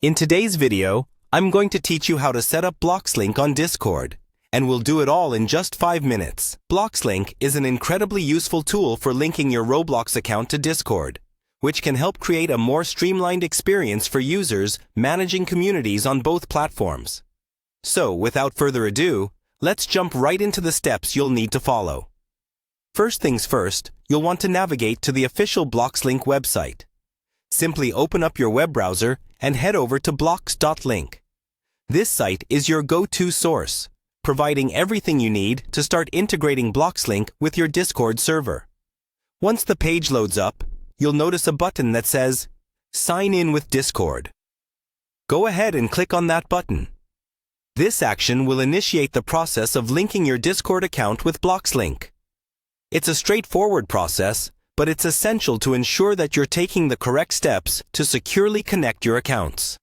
In today's video, I'm going to teach you how to set up Bloxlink on Discord, and we'll do it all in just 5 minutes. Bloxlink is an incredibly useful tool for linking your Roblox account to Discord, which can help create a more streamlined experience for users managing communities on both platforms. So, without further ado, let's jump right into the steps you'll need to follow. First things first, you'll want to navigate to the official Bloxlink website. Simply open up your web browser and head over to blox.link. This site is your go-to source, providing everything you need to start integrating Bloxlink with your Discord server. Once the page loads up, you'll notice a button that says, Sign in with Discord. Go ahead and click on that button. This action will initiate the process of linking your Discord account with Bloxlink. It's a straightforward process, but it's essential to ensure that you're taking the correct steps to securely connect your accounts.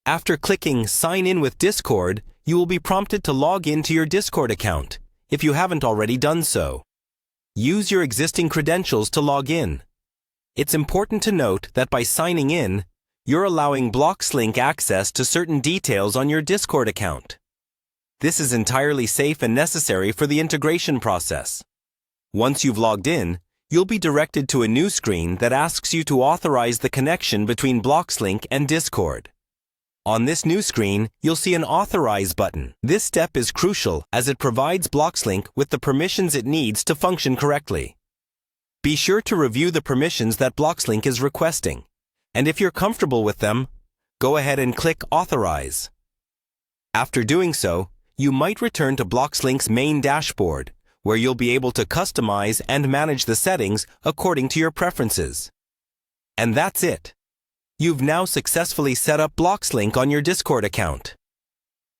After clicking Sign in with Discord, you will be prompted to log into your Discord account, if you haven't already done so. Use your existing credentials to log in. It's important to note that by signing in, you're allowing Bloxlink access to certain details on your Discord account. This is entirely safe and necessary for the integration process. Once you've logged in, you'll be directed to a new screen that asks you to authorize the connection between Bloxlink and Discord. On this new screen, you'll see an Authorize button. This step is crucial as it provides Bloxlink with the permissions it needs to function correctly. Be sure to review the permissions that Bloxlink is requesting, and if you're comfortable with them, go ahead and click Authorize. After doing so, you might return to Bloxlink's main dashboard, where you'll be able to customize and manage the settings according to your preferences. And that's it. You've now successfully set up Bloxlink on your Discord account.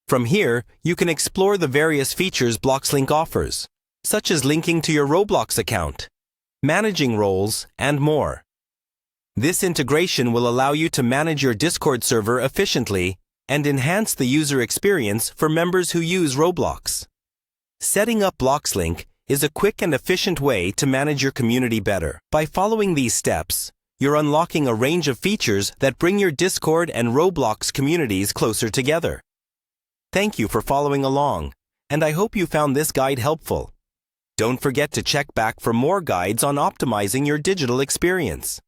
From here, you can explore the various features Bloxlink offers, such as linking to your Roblox account, managing roles, and more. This integration will allow you to manage your Discord server efficiently and enhance the user experience for members who use Roblox. Setting up Bloxlink is a quick and efficient way to manage your community better. By following these steps, you're unlocking a range of features that bring your Discord and Roblox communities closer together. Thank you for following along, and I hope you found this guide helpful. Don't forget to check back for more guides on optimizing your digital experience.